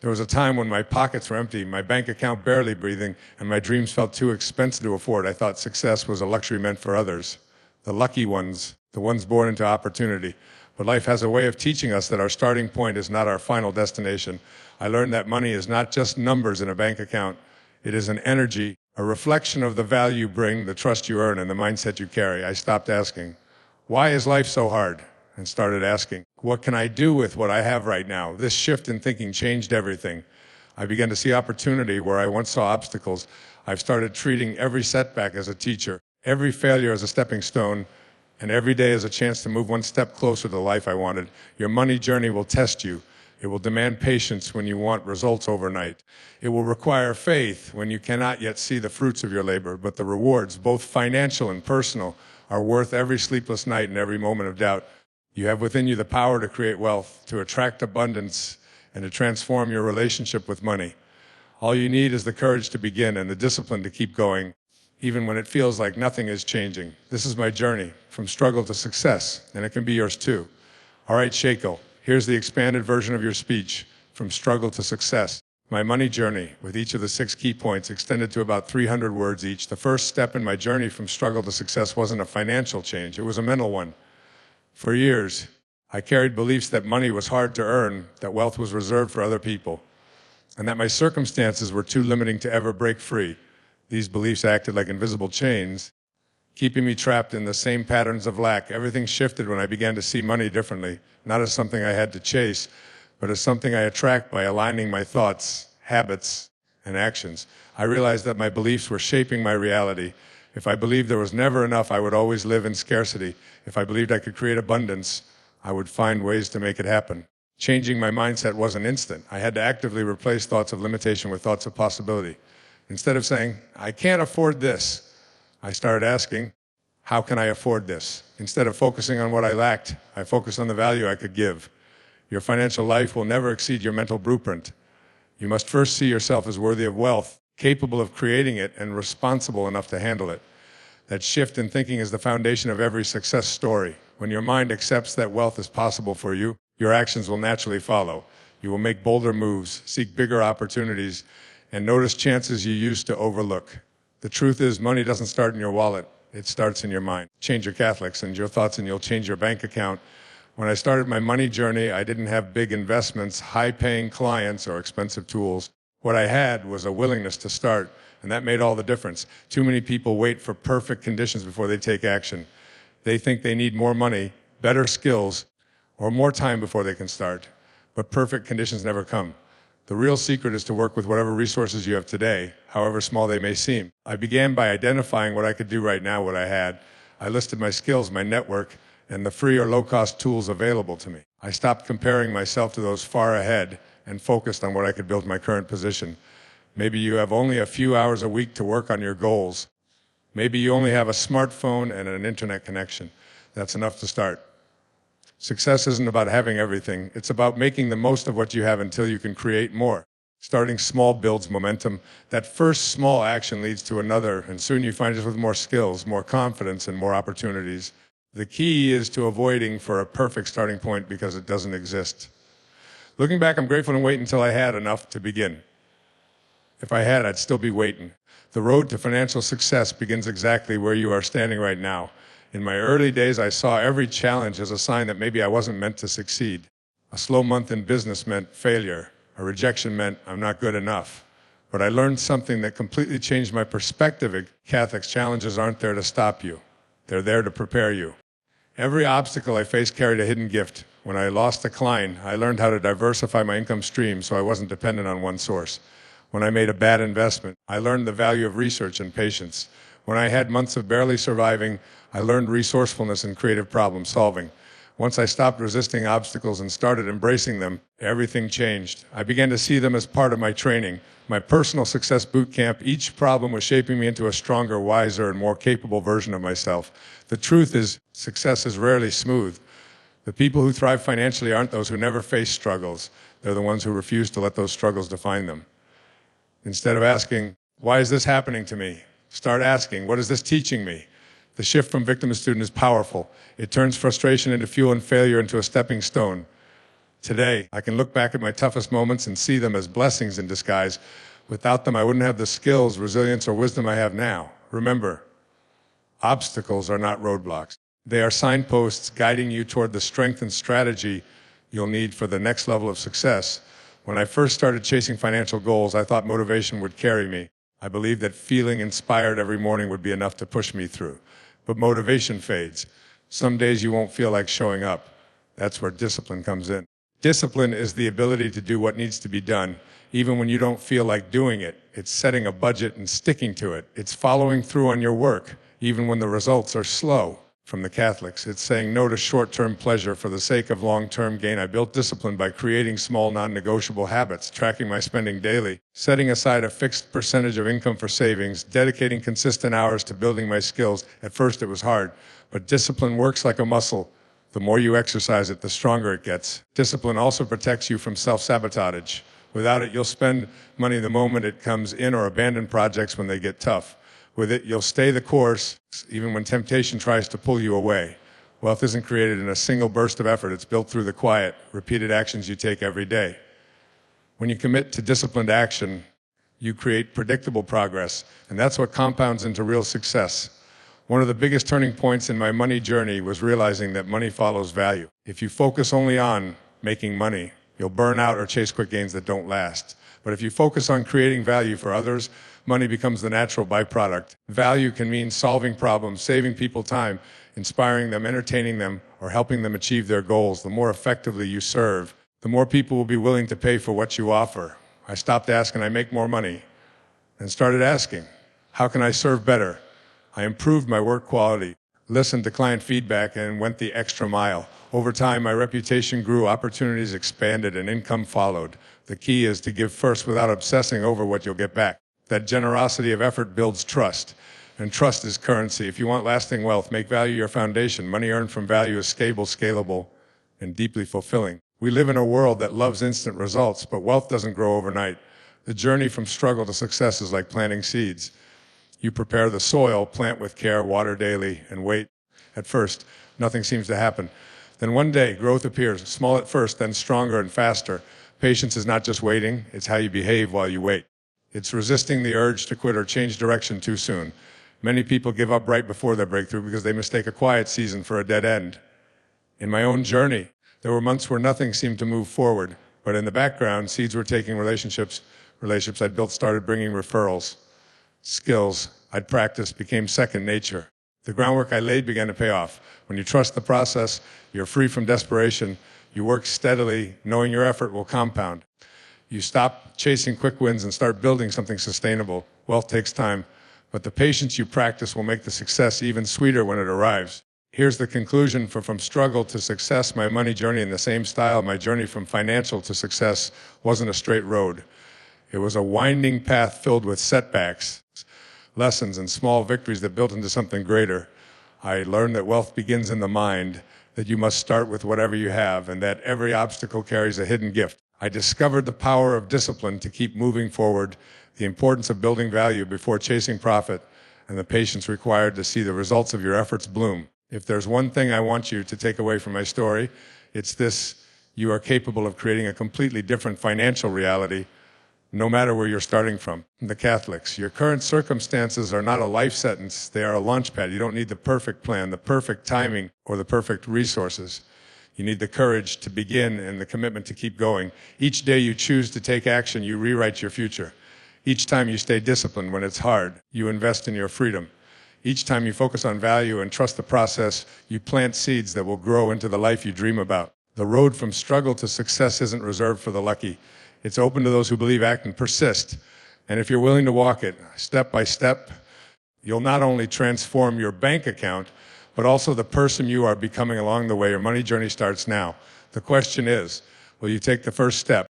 There was a time when my pockets were empty, my bank account barely breathing, and my dreams felt too expensive to afford. I thought success was a luxury meant for others, the lucky ones, the ones born into opportunity. But life has a way of teaching us that our starting point is not our final destination. I learned that money is not just numbers in a bank account. It is an energy, a reflection of the value you bring, the trust you earn, and the mindset you carry. I stopped asking, why is life so hard? And started asking, what can I do with what I have right now? This shift in thinking changed everything. I began to see opportunity where I once saw obstacles. I've started treating every setback as a teacher, every failure as a stepping stone, and every day as a chance to move one step closer to the life I wanted. Your money journey will test you. It will demand patience when you want results overnight. It will require faith when you cannot yet see the fruits of your labor, but the rewards, both financial and personal, are worth every sleepless night and every moment of doubt. You have within you the power to create wealth, to attract abundance, and to transform your relationship with money. All you need is the courage to begin and the discipline to keep going, even when it feels like nothing is changing. This is my journey, from struggle to success, and it can be yours too. All right, Shakel, here's the expanded version of your speech, from struggle to success. My money journey, with each of the 6 key points extended to about 300 words each. The first step in my journey from struggle to success wasn't a financial change, it was a mental one. For years, I carried beliefs that money was hard to earn, that wealth was reserved for other people, and that my circumstances were too limiting to ever break free. These beliefs acted like invisible chains, keeping me trapped in the same patterns of lack. Everything shifted when I began to see money differently, not as something I had to chase, but as something I attract by aligning my thoughts, habits, and actions. I realized that my beliefs were shaping my reality. If I believed there was never enough, I would always live in scarcity. If I believed I could create abundance, I would find ways to make it happen. Changing my mindset wasn't instant. I had to actively replace thoughts of limitation with thoughts of possibility. Instead of saying, I can't afford this, I started asking, how can I afford this? Instead of focusing on what I lacked, I focused on the value I could give. Your financial life will never exceed your mental blueprint. You must first see yourself as worthy of wealth, capable of creating it, and responsible enough to handle it. That shift in thinking is the foundation of every success story. When your mind accepts that wealth is possible for you, your actions will naturally follow. You will make bolder moves, seek bigger opportunities, and notice chances you used to overlook. The truth is, money doesn't start in your wallet. It starts in your mind. Change your Catholics and your thoughts, and you'll change your bank account. When I started my money journey, I didn't have big investments, high-paying clients, or expensive tools. What I had was a willingness to start, and that made all the difference. Too many people wait for perfect conditions before they take action. They think they need more money, better skills, or more time before they can start. But perfect conditions never come. The real secret is to work with whatever resources you have today, however small they may seem. I began by identifying what I could do right now, what I had. I listed my skills, my network, and the free or low-cost tools available to me. I stopped comparing myself to those far ahead and focused on what I could build my current position. Maybe you have only a few hours a week to work on your goals. Maybe you only have a smartphone and an internet connection. That's enough to start. Success isn't about having everything. It's about making the most of what you have until you can create more. Starting small builds momentum. That first small action leads to another, and soon you find yourself with more skills, more confidence, and more opportunities. The key is to avoiding for a perfect starting point because it doesn't exist. Looking back, I'm grateful to wait until I had enough to begin. If I had, I'd still be waiting. The road to financial success begins exactly where you are standing right now. In my early days, I saw every challenge as a sign that maybe I wasn't meant to succeed. A slow month in business meant failure. A rejection meant I'm not good enough. But I learned something that completely changed my perspective. Catholics, challenges aren't there to stop you. They're there to prepare you. Every obstacle I faced carried a hidden gift. When I lost a client, I learned how to diversify my income stream so I wasn't dependent on one source. When I made a bad investment, I learned the value of research and patience. When I had months of barely surviving, I learned resourcefulness and creative problem solving. Once I stopped resisting obstacles and started embracing them, everything changed. I began to see them as part of my training, my personal success boot camp. Each problem was shaping me into a stronger, wiser, and more capable version of myself. The truth is, success is rarely smooth. The people who thrive financially aren't those who never face struggles. They're the ones who refuse to let those struggles define them. Instead of asking, why is this happening to me? Start asking, what is this teaching me? The shift from victim to student is powerful. It turns frustration into fuel and failure into a stepping stone. Today, I can look back at my toughest moments and see them as blessings in disguise. Without them, I wouldn't have the skills, resilience, or wisdom I have now. Remember, obstacles are not roadblocks. They are signposts guiding you toward the strength and strategy you'll need for the next level of success. When I first started chasing financial goals, I thought motivation would carry me. I believed that feeling inspired every morning would be enough to push me through. But motivation fades. Some days you won't feel like showing up. That's where discipline comes in. Discipline is the ability to do what needs to be done, even when you don't feel like doing it. It's setting a budget and sticking to it. It's following through on your work, even when the results are slow. From the Catholics, it's saying no to short-term pleasure for the sake of long-term gain. I built discipline by creating small, non-negotiable habits, tracking my spending daily, setting aside a fixed percentage of income for savings, dedicating consistent hours to building my skills. At first it was hard, but discipline works like a muscle. The more you exercise it, the stronger it gets. Discipline also protects you from self-sabotage. Without it, you'll spend money the moment it comes in or abandon projects when they get tough. With it, you'll stay the course, even when temptation tries to pull you away. Wealth isn't created in a single burst of effort. It's built through the quiet, repeated actions you take every day. When you commit to disciplined action, you create predictable progress, and that's what compounds into real success. One of the biggest turning points in my money journey was realizing that money follows value. If you focus only on making money, you'll burn out or chase quick gains that don't last. But if you focus on creating value for others, money becomes the natural byproduct. Value can mean solving problems, saving people time, inspiring them, entertaining them, or helping them achieve their goals. The more effectively you serve, the more people will be willing to pay for what you offer. I stopped asking, I make more money, and started asking, how can I serve better? I improved my work quality, listened to client feedback, and went the extra mile. Over time, my reputation grew, opportunities expanded, and income followed. The key is to give first without obsessing over what you'll get back. That generosity of effort builds trust, and trust is currency. If you want lasting wealth, make value your foundation. Money earned from value is stable, scalable, and deeply fulfilling. We live in a world that loves instant results, but wealth doesn't grow overnight. The journey from struggle to success is like planting seeds. You prepare the soil, plant with care, water daily, and wait. At first, nothing seems to happen. Then one day, growth appears, small at first, then stronger and faster. Patience is not just waiting, it's how you behave while you wait. It's resisting the urge to quit or change direction too soon. Many people give up right before their breakthrough because they mistake a quiet season for a dead end. In my own journey, there were months where nothing seemed to move forward, but in the background, seeds were taking relationships I'd built started bringing referrals. Skills I'd practiced became second nature. The groundwork I laid began to pay off. When you trust the process, you're free from desperation. You work steadily, knowing your effort will compound. You stop chasing quick wins and start building something sustainable. Wealth takes time, but the patience you practice will make the success even sweeter when it arrives. Here's the conclusion: from struggle to success, my money journey in the same style. My journey from financial to success wasn't a straight road. It was a winding path filled with setbacks, lessons, and small victories that built into something greater. I learned that wealth begins in the mind, that you must start with whatever you have, and that every obstacle carries a hidden gift. I discovered the power of discipline to keep moving forward, the importance of building value before chasing profit, and the patience required to see the results of your efforts bloom. If there's one thing I want you to take away from my story, it's this: you are capable of creating a completely different financial reality, no matter where you're starting from. The Catholics, your current circumstances are not a life sentence, they are a launch pad. You don't need the perfect plan, the perfect timing, or the perfect resources. You need the courage to begin and the commitment to keep going. Each day you choose to take action, you rewrite your future. Each time you stay disciplined when it's hard, you invest in your freedom. Each time you focus on value and trust the process, you plant seeds that will grow into the life you dream about. The road from struggle to success isn't reserved for the lucky. It's open to those who believe, act, and persist. And if you're willing to walk it step by step, you'll not only transform your bank account, but also the person you are becoming along the way. Your money journey starts now. The question is, will you take the first step?